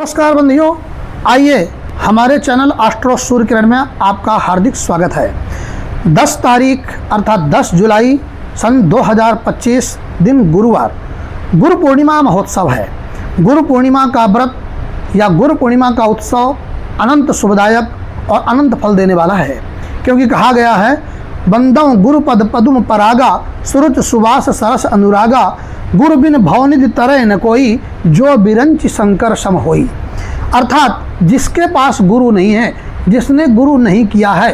नमस्कार बंधुओं, आइए हमारे चैनल एस्ट्रो सूर्य किरण में आपका हार्दिक स्वागत है। 10 तारीख अर्थात 10 जुलाई सन 2025 दिन गुरुवार गुरु पूर्णिमा महोत्सव है। गुरु पूर्णिमा का व्रत या गुरु पूर्णिमा का उत्सव अनंत शुभदायक और अनंत फल देने वाला है, क्योंकि कहा गया है बंदों गुरुपद पदुम परागा सुरुच सुवास सरस अनुरागा गुरु बिन भवनिधि तरह न कोई जो बिरंच शंकर सम होई। अर्थात जिसके पास गुरु नहीं है, जिसने गुरु नहीं किया है,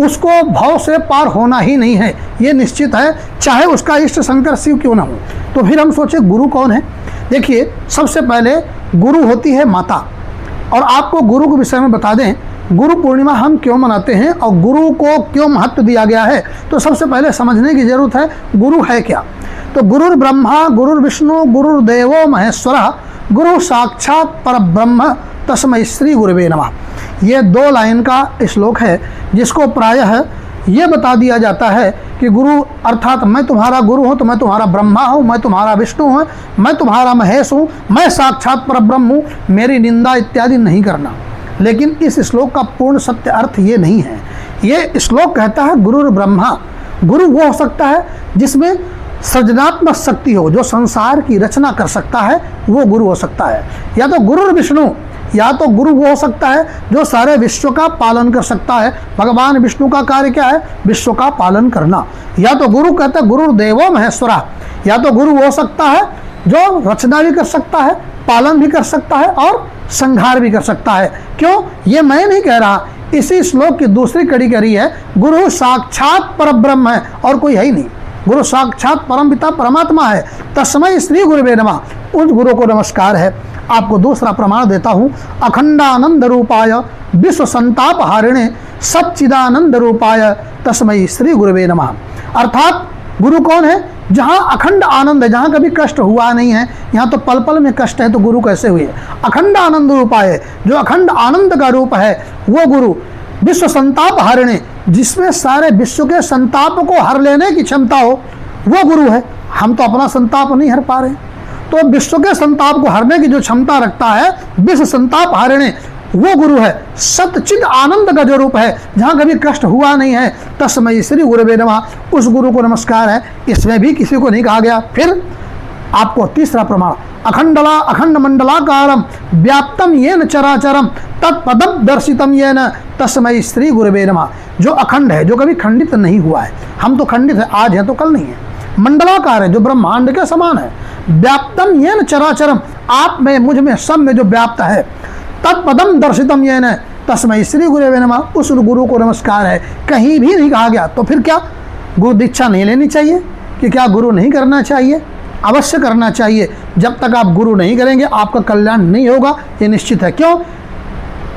उसको भव से पार होना ही नहीं है, ये निश्चित है, चाहे उसका इष्ट शंकर शिव क्यों ना हो। तो फिर हम सोचे गुरु कौन है। देखिए, सबसे पहले गुरु होती है माता। और आपको गुरु के विषय में बता दें, गुरु पूर्णिमा हम क्यों मनाते हैं और गुरु को क्यों महत्व दिया गया है, तो सबसे पहले समझने की जरूरत है गुरु है क्या। तो गुरुर ब्रह्मा गुरुर विष्णु गुरुर्देवो महेश्वरः गुरु साक्षात परब्रह्म तस्मै श्री गुरुवे नमः। ये 2 लाइन का श्लोक है, जिसको प्रायः ये बता दिया जाता है कि गुरु अर्थात मैं तुम्हारा गुरु हूँ, तो मैं तुम्हारा ब्रह्मा हूँ, मैं तुम्हारा विष्णु हूँ, मैं तुम्हारा महेश हूँ, मैं साक्षात परब्रह्म हूँ, मेरी निंदा इत्यादि नहीं करना। लेकिन इस श्लोक का पूर्ण सत्य अर्थ ये नहीं है। ये श्लोक कहता है गुरुर ब्रह्मा, गुरु वो हो सकता है जिसमें सृजनात्मक शक्ति हो, जो संसार की रचना कर सकता है, वो गुरु हो सकता है। या तो गुरुर विष्णु, या तो गुरु वो हो सकता है जो सारे विश्व का पालन कर सकता है। भगवान विष्णु का कार्य क्या है? विश्व का पालन करना। या तो गुरु कहते हैं गुरुर्देवो महेश्वरः, या तो गुरु हो सकता है जो रचना भी कर सकता है, पालन भी कर सकता है और संहार भी कर सकता है। क्यों? ये मैं नहीं कह रहा, इसी श्लोक की दूसरी कड़ी कह रही है गुरु साक्षात परब्रह्म है और कोई है ही नहीं। गुरु साक्षात परम पिता परमात्मा है, तस्मै श्री गुरुवे नमः। उस गुरु को नमस्कार है। आपको दूसरा प्रमाण देता हूँ, अखंडानंद रूपाय विश्व संताप हारिणे सच्चिदानंद रूपाय तस्मै श्री गुरुवे नमः। अर्थात गुरु कौन है? जहाँ अखंड आनंद है, जहाँ कभी कष्ट हुआ नहीं है। यहाँ तो पल पल में कष्ट है, तो गुरु कैसे हुए? अखंड आनंद रूपाय, जो अखंड आनंद का रूप है वो गुरु। विश्व संताप हारिणे, जिसमें सारे विश्व के संताप को हर लेने की क्षमता हो, वो गुरु है। हम तो अपना संताप नहीं हर पा रहे, तो विश्व के संताप को हरने की जो क्षमता रखता है, विश्व संताप हारिणे, वो गुरु है। सच्चिद आनंद का जो रूप है, जहाँ कभी कष्ट हुआ नहीं है, तस्मै श्री गुरुवे नमः। उस गुरु को नमस्कार है। इसमें भी किसी को नहीं कहा गया। फिर आपको तीसरा प्रमाण, अखंड मंडलाकारम व्याप्तम येन चराचरम तत्पदम दर्शितम येन तस्मै श्री गुरुवे नमः। जो अखंड है, जो कभी खंडित नहीं हुआ है। हम तो खंडित है, आज है तो कल नहीं है। मंडलाकार है, जो ब्रह्मांड के समान है। व्याप्तम येन चराचरम, आप में, मुझ में, सब में जो व्याप्त है। तत्पदम दर्शितम येन तस्मै श्री गुरुवे नमः। उस गुरु को नमस्कार है। कहीं भी नहीं कहा गया। तो फिर क्या गुरु दीक्षा नहीं लेनी चाहिए? कि क्या गुरु नहीं करना चाहिए? अवश्य करना चाहिए। जब तक आप गुरु नहीं करेंगे, आपका कल्याण नहीं होगा, ये निश्चित है। क्यों?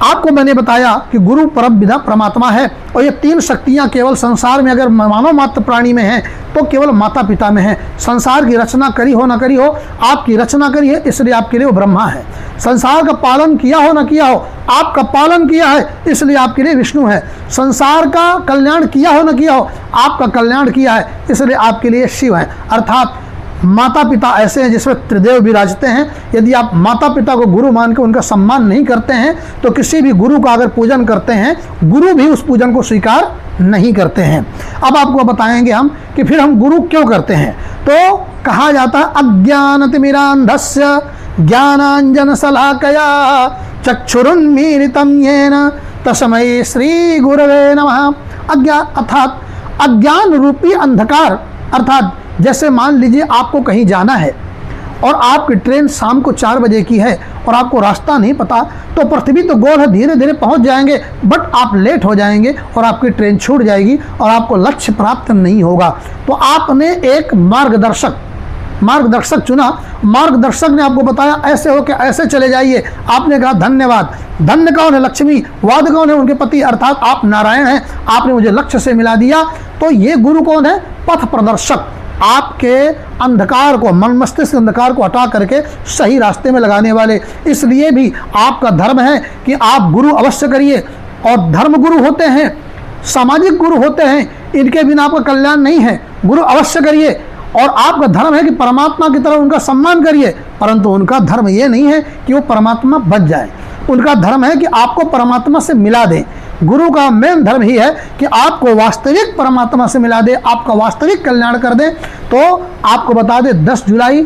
आपको मैंने बताया कि गुरु परमपिता परमात्मा है, और ये 3 शक्तियाँ केवल संसार में अगर मानव मात्र प्राणी में हैं, तो केवल माता पिता में है। संसार की रचना करी हो ना करी हो, आपकी रचना करी है, इसलिए आपके लिए वो ब्रह्मा है। संसार का पालन किया हो ना किया हो, आपका पालन किया है, इसलिए आपके लिए विष्णु है। संसार का कल्याण किया हो ना किया हो, आपका कल्याण किया है, इसलिए आपके लिए शिव है। अर्थात माता पिता ऐसे हैं जिसमें त्रिदेव विराजते हैं। यदि आप माता पिता को गुरु मान के उनका सम्मान नहीं करते हैं, तो किसी भी गुरु का अगर पूजन करते हैं, गुरु भी उस पूजन को स्वीकार नहीं करते हैं। अब आपको बताएंगे हम कि फिर हम गुरु क्यों करते हैं। तो कहा जाता है अज्ञानतिमिरान्धस्य ज्ञानांजन शलाकया चक्षुरुन्मीलितं येन तस्मै श्री गुरवे नमः। अर्थात अज्ञान रूपी अंधकार। अर्थात जैसे मान लीजिए आपको कहीं जाना है और आपकी ट्रेन शाम को 4 बजे की है और आपको रास्ता नहीं पता, तो पृथ्वी तो गोल है, धीरे धीरे पहुंच जाएंगे, बट आप लेट हो जाएंगे और आपकी ट्रेन छूट जाएगी और आपको लक्ष्य प्राप्त नहीं होगा। तो आपने एक मार्गदर्शक चुना। मार्गदर्शक ने आपको बताया ऐसे हो के ऐसे चले जाइए। आपने कहा धन्यवाद। धन्य कौन है? लक्ष्मी। वाद कौन है? उनके पति, अर्थात आप नारायण हैं। आपने मुझे लक्ष्य से मिला दिया। तो ये गुरु कौन है? पथ प्रदर्शक। आपके अंधकार को, मन मस्तिष्क अंधकार को हटा करके सही रास्ते में लगाने वाले। इसलिए भी आपका धर्म है कि आप गुरु अवश्य करिए। और धर्म गुरु होते हैं, सामाजिक गुरु होते हैं, इनके बिना आपका कल्याण नहीं है। गुरु अवश्य करिए। और आपका धर्म है कि परमात्मा की तरह उनका सम्मान करिए, परंतु उनका धर्म ये नहीं है कि वो परमात्मा बच जाए। उनका धर्म है कि आपको परमात्मा से मिला दें। गुरु का मेन धर्म ही है कि आपको वास्तविक परमात्मा से मिला दे, आपका वास्तविक कल्याण कर दे। तो आपको बता दें 10 जुलाई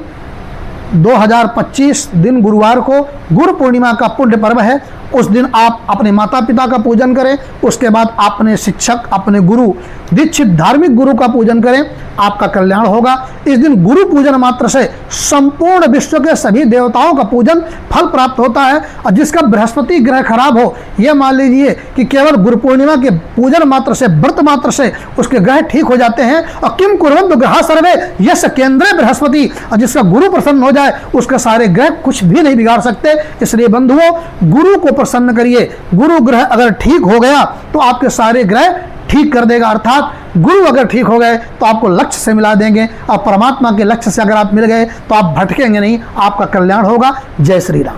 2025 दिन गुरुवार को गुरु पूर्णिमा का पुण्य पर्व है। उस दिन आप अपने माता पिता का पूजन करें, उसके बाद अपने शिक्षक, अपने गुरु, दीक्षित धार्मिक गुरु का पूजन करें, आपका कल्याण होगा। इस दिन गुरु पूजन मात्र से संपूर्ण विश्व के सभी देवताओं का पूजन फल प्राप्त होता है। और जिसका बृहस्पति ग्रह खराब हो, यह मान लीजिए कि केवल गुरु पूर्णिमा के पूजन मात्र से, व्रत मात्र से उसके ग्रह ठीक हो जाते हैं। और किम कुर्वन्तु ग्रहा सर्वे यस्य केंद्रे बृहस्पति, और जिसका गुरु प्रसन्न हो जाए उसके सारे ग्रह कुछ भी नहीं बिगाड़ सकते। इसलिए बंधुओं, गुरु को प्रसन्न करिए। गुरु ग्रह अगर ठीक हो गया तो आपके सारे ग्रह ठीक कर देगा। अर्थात गुरु अगर ठीक हो गए तो आपको लक्ष्य से मिला देंगे, और परमात्मा के लक्ष्य से अगर आप मिल गए तो आप भटकेंगे नहीं, आपका कल्याण होगा। जय श्री राम।